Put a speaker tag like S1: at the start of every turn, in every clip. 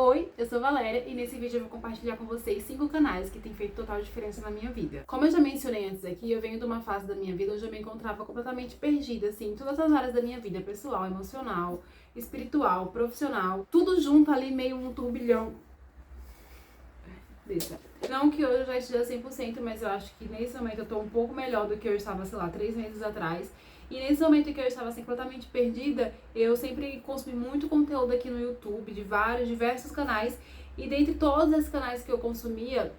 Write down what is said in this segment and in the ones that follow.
S1: Oi, eu sou Valéria e nesse vídeo eu vou compartilhar com vocês 5 canais que têm feito total diferença na minha vida. Como eu já mencionei antes aqui, eu venho de uma fase da minha vida onde eu me encontrava completamente perdida, assim, em todas as áreas da minha vida, pessoal, emocional, espiritual, profissional, tudo junto ali, meio um turbilhão. Deixa. Não que hoje eu já esteja 100%, mas eu acho que nesse momento eu tô um pouco melhor do que eu estava, sei lá, 3 meses atrás. E nesse momento em que eu estava assim, completamente perdida, eu sempre consumi muito conteúdo aqui no YouTube, de diversos canais. E dentre todos esses canais que eu consumia,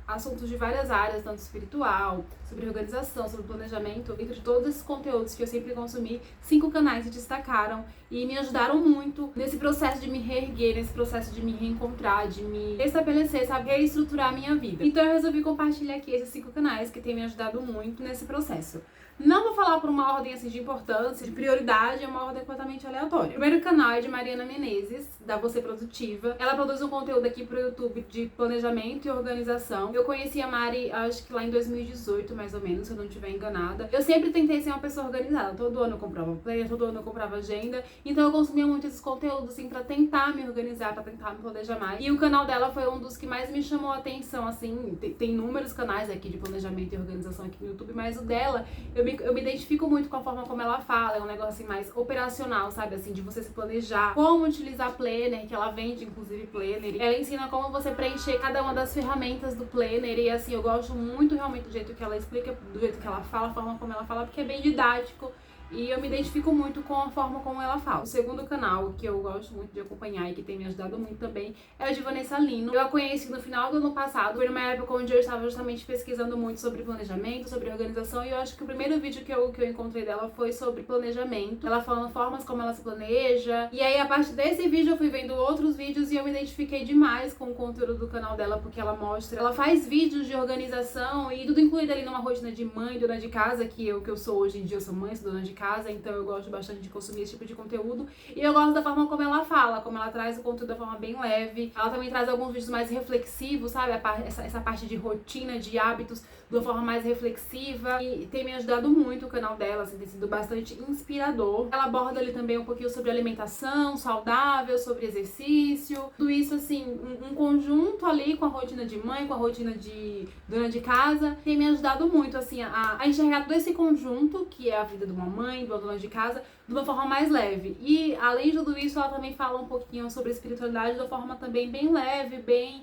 S1: assuntos de várias áreas, tanto espiritual, sobre organização, sobre planejamento. Entre todos esses conteúdos que eu sempre consumi, 5 canais se destacaram e me ajudaram muito nesse processo de me reerguer, nesse processo de me reencontrar, de me restabelecer, sabe, reestruturar a minha vida. Então eu resolvi compartilhar aqui esses 5 canais que têm me ajudado muito nesse processo. Não vou falar por uma ordem assim de importância, de prioridade, é uma ordem completamente aleatória. O primeiro canal é de Mariana Menezes, da Você Produtiva. Ela produz um conteúdo aqui pro YouTube de planejamento e organização. Eu conheci a Mari, acho que lá em 2018, mais ou menos, se eu não estiver enganada. Eu sempre tentei ser uma pessoa organizada. Todo ano eu comprava planner, todo ano eu comprava agenda. Então eu consumia muito esses conteúdos, assim, pra tentar me organizar, pra tentar me planejar mais. E o canal dela foi um dos que mais me chamou a atenção, assim. Tem inúmeros canais aqui de planejamento e organização aqui no YouTube, mas o dela, eu me identifico muito com a forma como ela fala. É um negócio assim mais operacional, sabe? Assim, de você se planejar, como utilizar planner, que ela vende inclusive planner. Ela ensina como você preencher cada uma das ferramentas do planner. E assim, eu gosto muito realmente do jeito que ela explica, do jeito que ela fala, a forma como ela fala, porque é bem didático. E eu me identifico muito com a forma como ela fala. O segundo canal que eu gosto muito de acompanhar e que tem me ajudado muito também é o de Vanessa Lino. Eu a conheci no final do ano passado, foi numa época onde eu estava justamente pesquisando muito sobre planejamento, sobre organização, e eu acho que o primeiro vídeo que eu encontrei dela foi sobre planejamento. Ela falando formas como ela se planeja. E aí, a partir desse vídeo, eu fui vendo outros vídeos e eu me identifiquei demais com o conteúdo do canal dela, porque ela mostra, ela faz vídeos de organização e tudo incluído ali numa rotina de mãe, dona de casa, que eu sou hoje em dia, eu sou mãe, sou dona de casa, então eu gosto bastante de consumir esse tipo de conteúdo. E eu gosto da forma como ela fala, como ela traz o conteúdo da forma bem leve. Ela também traz alguns vídeos mais reflexivos, sabe? Essa parte de rotina, de hábitos, de uma forma mais reflexiva. E tem me ajudado muito o canal dela, assim, tem sido bastante inspirador. Ela aborda ali também um pouquinho sobre alimentação saudável, sobre exercício. Tudo isso, assim, um conjunto ali com a rotina de mãe, com a rotina de dona de casa. Tem me ajudado muito, assim, a enxergar todo esse conjunto, que é a vida de uma mãe, de uma dona de casa, de uma forma mais leve. E além de tudo isso, ela também fala um pouquinho sobre espiritualidade de uma forma também bem leve, bem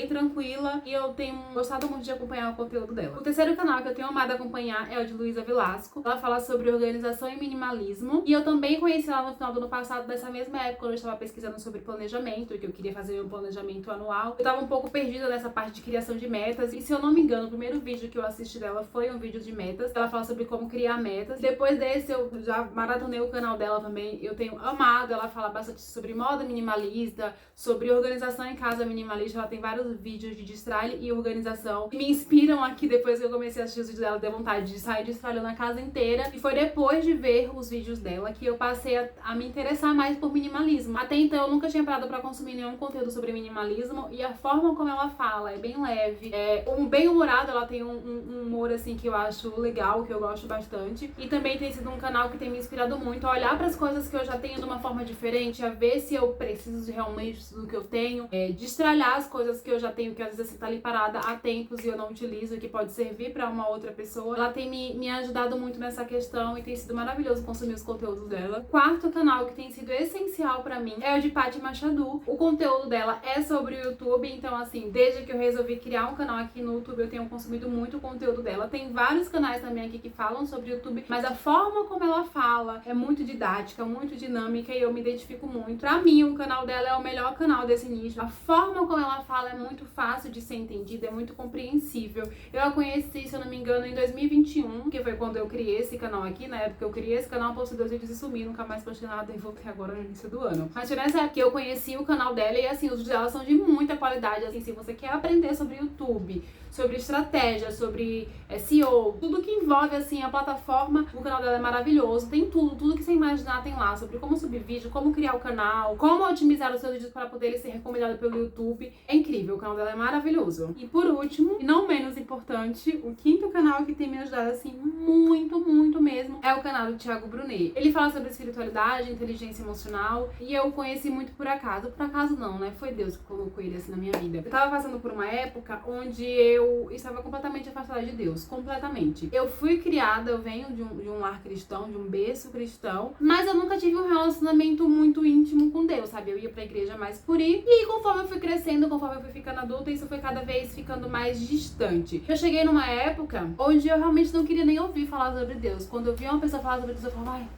S1: tranquila, e eu tenho gostado muito de acompanhar o conteúdo dela. O terceiro canal que eu tenho amado acompanhar é o de Luísa Velasco. Ela fala sobre organização e minimalismo, e eu também conheci ela no final do ano passado, dessa mesma época, quando eu estava pesquisando sobre planejamento, que eu queria fazer um planejamento anual. Eu tava um pouco perdida nessa parte de criação de metas, e se eu não me engano, o primeiro vídeo que eu assisti dela foi um vídeo de metas. Ela fala sobre como criar metas. Depois desse, eu já maratonei o canal dela também, eu tenho amado. Ela fala bastante sobre moda minimalista, sobre organização em casa minimalista. Ela tem vários vídeos de destralhe e organização que me inspiram aqui. Depois que eu comecei a assistir os vídeos dela, deu vontade de sair destralhando a casa inteira. E foi depois de ver os vídeos dela que eu passei a me interessar mais por minimalismo. Até então eu nunca tinha parado pra consumir nenhum conteúdo sobre minimalismo, e a forma como ela fala é bem leve, é bem humorado. Ela tem um humor assim que eu acho legal, que eu gosto bastante. E também tem sido um canal que tem me inspirado muito a olhar para as coisas que eu já tenho de uma forma diferente, a ver se eu preciso de realmente do que eu tenho, destralhar as coisas que eu já tenho, que às vezes assim tá ali parada há tempos e eu não utilizo, e que pode servir pra uma outra pessoa. Ela tem me ajudado muito nessa questão e tem sido maravilhoso consumir os conteúdos dela. O quarto canal que tem sido essencial pra mim é o de Paty Machadu. O conteúdo dela é sobre o YouTube, então assim, desde que eu resolvi criar um canal aqui no YouTube, eu tenho consumido muito o conteúdo dela. Tem vários canais também aqui que falam sobre o YouTube, mas a forma como ela fala é muito didática, muito dinâmica, e eu me identifico muito. Pra mim, o canal dela é o melhor canal desse nicho. A forma como ela fala é muito fácil de ser entendida, é muito compreensível. Eu a conheci, se eu não me engano, em 2021, que foi quando eu criei esse canal aqui. Na época que eu criei esse canal, postei 2 vídeos e sumi, nunca mais postei nada, e voltei agora no início do ano. Mas foi nessa época que eu conheci o canal dela, e assim, os vídeos dela são de muita qualidade. Assim, se você quer aprender sobre YouTube, sobre estratégia, sobre SEO, tudo que envolve assim a plataforma, o canal dela é maravilhoso. Tem tudo que você imaginar tem lá, sobre como subir vídeo, como criar o canal, como otimizar os seus vídeos para poderem ser recomendados pelo YouTube. É incrível. incrível, o canal dela é maravilhoso. E por último, e não menos importante, o quinto canal que tem me ajudado assim muito, muito mesmo, é o canal do Thiago Brunet. Ele fala sobre espiritualidade, inteligência emocional, e eu conheci muito por acaso. Por acaso não, né? Foi Deus que colocou ele assim na minha vida. Eu tava passando por uma época onde eu estava completamente afastada de Deus, completamente. Eu fui criada, eu venho de um lar cristão, de um berço cristão, mas eu nunca tive um relacionamento muito íntimo com Deus, sabe? Eu ia pra igreja mais por ir, e conforme eu fui crescendo, conforme eu fui ficando adulta, isso foi cada vez ficando mais distante. Eu cheguei numa época onde eu realmente não queria nem ouvir falar sobre Deus. Quando eu via uma pessoa falar sobre Deus, eu falava, ai,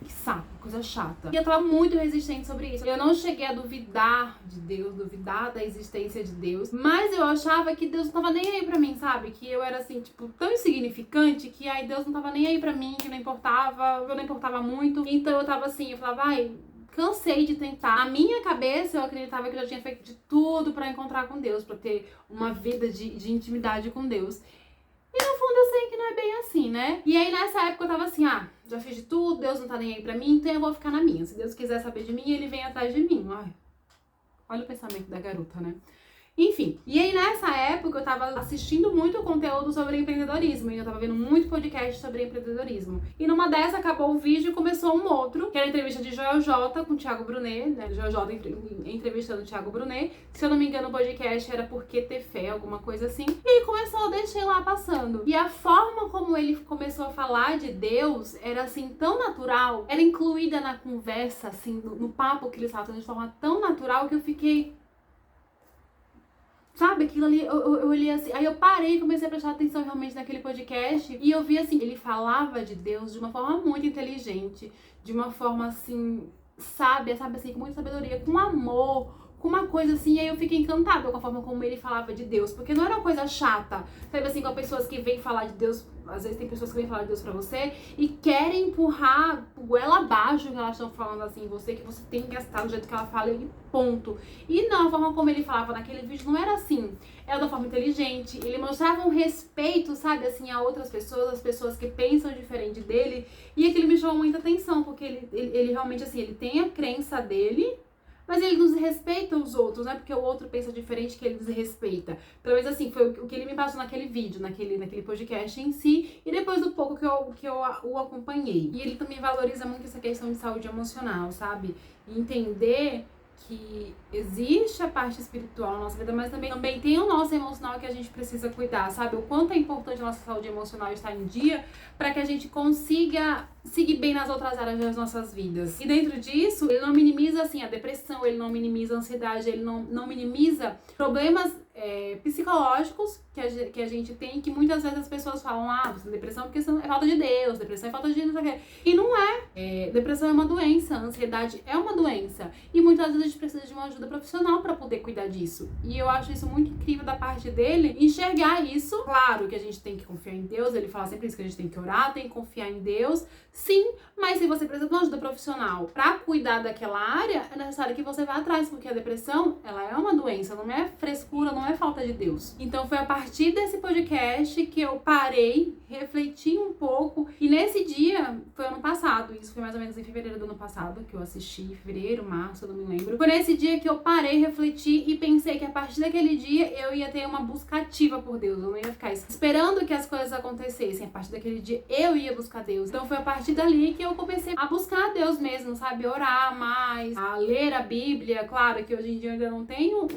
S1: que saco, coisa chata. E eu tava muito resistente sobre isso. Eu não cheguei a duvidar de Deus, duvidar da existência de Deus, mas eu achava que Deus não tava nem aí pra mim, sabe? Que eu era assim, tipo, tão insignificante que, ai, Deus não tava nem aí pra mim, que não importava, eu não importava muito. Então eu tava assim, eu falava, ai, cansei de tentar. Na minha cabeça, eu acreditava que eu já tinha feito de tudo pra encontrar com Deus, pra ter uma vida de intimidade com Deus. E no fundo eu sei que não é bem assim, né? E aí nessa época eu tava assim, já fiz de tudo, Deus não tá nem aí pra mim, então eu vou ficar na minha. Se Deus quiser saber de mim, ele vem atrás de mim. Ai, olha o pensamento da garota, né? Enfim, e aí nessa época eu tava assistindo muito conteúdo sobre empreendedorismo, e eu tava vendo muito podcast sobre empreendedorismo. E numa dessa acabou o vídeo e começou um outro, que era a entrevista de Joel J com o Thiago Brunet, né? Joel J entrevistando o Thiago Brunet. Se eu não me engano, o podcast era Por Que Ter Fé, alguma coisa assim. E aí começou, eu deixei lá passando. E a forma como ele começou a falar de Deus era assim tão natural, era incluída na conversa, assim, no papo que ele estava tendo de forma tão natural que eu fiquei... Sabe, aquilo ali, eu olhei assim, aí eu parei e comecei a prestar atenção realmente naquele podcast, e eu vi assim, ele falava de Deus de uma forma muito inteligente, de uma forma assim, sábia, sabe assim, com muita sabedoria, com amor, com uma coisa assim, e aí eu fiquei encantada com a forma como ele falava de Deus, porque não era uma coisa chata, sabe assim, com pessoas que vêm falar de Deus, às vezes tem pessoas que vêm falar de Deus pra você e querem empurrar goela abaixo que elas estão falando assim em você, que você tem que gastar do jeito que ela fala e ponto. E não, a forma como ele falava naquele vídeo não era assim, era de uma forma inteligente, ele mostrava um respeito, sabe, assim, a outras pessoas, as pessoas que pensam diferente dele, e aquilo me chamou muita atenção, porque ele realmente, assim, ele tem a crença dele, mas ele não respeita os outros, não é porque o outro pensa diferente que ele desrespeita. Pelo menos assim, foi o que ele me passou naquele vídeo, naquele podcast em si, e depois do pouco que eu o acompanhei. E ele também valoriza muito essa questão de saúde emocional, sabe? E entender que existe a parte espiritual na nossa vida, mas também tem o nosso emocional que a gente precisa cuidar, sabe? O quanto é importante a nossa saúde emocional estar em dia para que a gente consiga seguir bem nas outras áreas das nossas vidas. E dentro disso, ele não minimiza, assim, a depressão, ele não minimiza a ansiedade, ele não minimiza problemas psicológicos que a gente tem, que muitas vezes as pessoas falam, você tem depressão porque é falta de Deus, depressão é falta de não sei o quê. E não é. Depressão é uma doença, ansiedade é uma doença. E muitas vezes a gente precisa de uma ajuda profissional para poder cuidar disso. E eu acho isso muito incrível da parte dele, enxergar isso. Claro que a gente tem que confiar em Deus, ele fala sempre isso, que a gente tem que orar, tem que confiar em Deus, sim, mas se você precisa de uma ajuda profissional para cuidar daquela área, é necessário que você vá atrás, porque a depressão, ela é uma doença, não é frescura, não é falta de Deus. Então foi a partir desse podcast que eu parei, refleti um pouco, e nesse dia, foi ano passado, isso foi mais ou menos em fevereiro do ano passado, que eu assisti, fevereiro, março, eu não me lembro. Foi nesse dia que eu parei, refleti e pensei que a partir daquele dia eu ia ter uma busca ativa por Deus, eu não ia ficar esperando que as coisas acontecessem, a partir daquele dia eu ia buscar Deus. Então foi a partir dali que eu comecei a buscar Deus mesmo, sabe, orar mais, a ler a Bíblia. Claro que hoje em dia eu ainda não tenho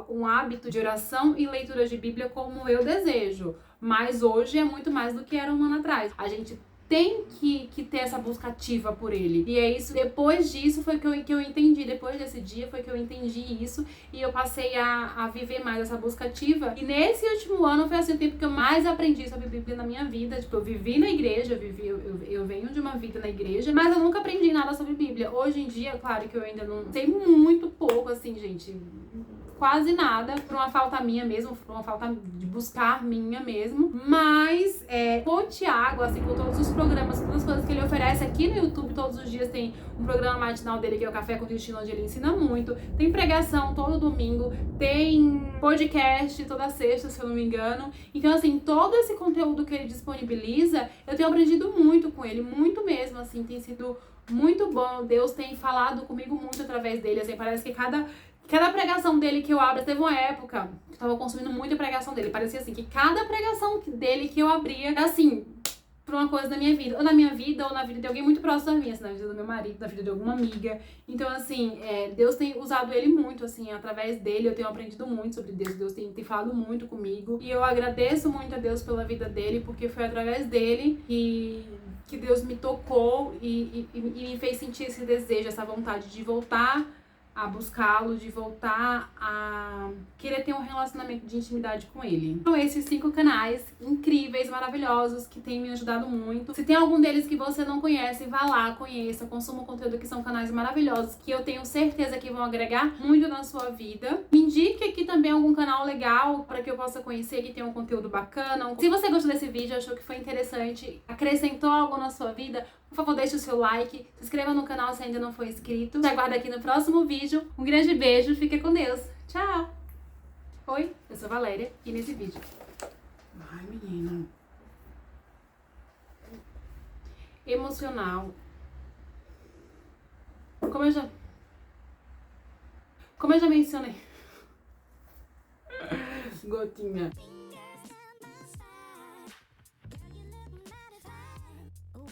S1: um hábito de oração e leitura de Bíblia como eu desejo, mas hoje é muito mais do que era um ano atrás. A gente tem que ter essa busca ativa por ele. E é isso, depois disso foi que eu entendi, depois desse dia foi que eu entendi isso, e eu passei a viver mais essa busca ativa. E nesse último ano foi assim o tempo que eu mais aprendi sobre Bíblia na minha vida. Tipo, eu vivi na igreja, eu venho de uma vida na igreja, mas eu nunca aprendi nada sobre Bíblia. Hoje em dia, claro que eu ainda não sei muito pouco, assim, gente, quase nada, por uma falta minha mesmo, por uma falta de buscar minha mesmo, mas com o Thiago, assim, com todos os programas, todas as coisas que ele oferece aqui no YouTube, todos os dias tem um programa matinal dele, que é o Café com Destino, onde ele ensina muito, tem pregação todo domingo, tem podcast toda sexta, se eu não me engano. Então, assim, todo esse conteúdo que ele disponibiliza, eu tenho aprendido muito com ele, muito mesmo, assim, tem sido muito bom. Deus tem falado comigo muito através dele, assim, parece que Cada pregação dele que eu abro, teve uma época que eu tava consumindo muita pregação dele. Parecia assim, que cada pregação dele que eu abria era assim, pra uma coisa da minha vida. Ou na minha vida, ou na vida de alguém muito próximo da minha, assim, na vida do meu marido, na vida de alguma amiga. Então, assim, Deus tem usado ele muito, assim, através dele eu tenho aprendido muito sobre Deus. Deus tem falado muito comigo. E eu agradeço muito a Deus pela vida dele, porque foi através dele que Deus me tocou e me fez sentir esse desejo, essa vontade de voltar a buscá-lo, de voltar a querer ter um relacionamento de intimidade com ele. Então, esses 5 canais incríveis, maravilhosos, que têm me ajudado muito. Se tem algum deles que você não conhece, vá lá, conheça, consuma o conteúdo, que são canais maravilhosos, que eu tenho certeza que vão agregar muito na sua vida. Me indique aqui também algum canal legal para que eu possa conhecer, que tenha um conteúdo bacana. Se você gostou desse vídeo, achou que foi interessante, acrescentou algo na sua vida, por favor, deixe o seu like, se inscreva no canal se ainda não for inscrito. Te aguardo aqui no próximo vídeo. Um grande beijo, fique com Deus. Tchau! Oi, eu sou a Valéria e nesse vídeo... Ai, menina... Emocional. Como eu já mencionei... Gotinha.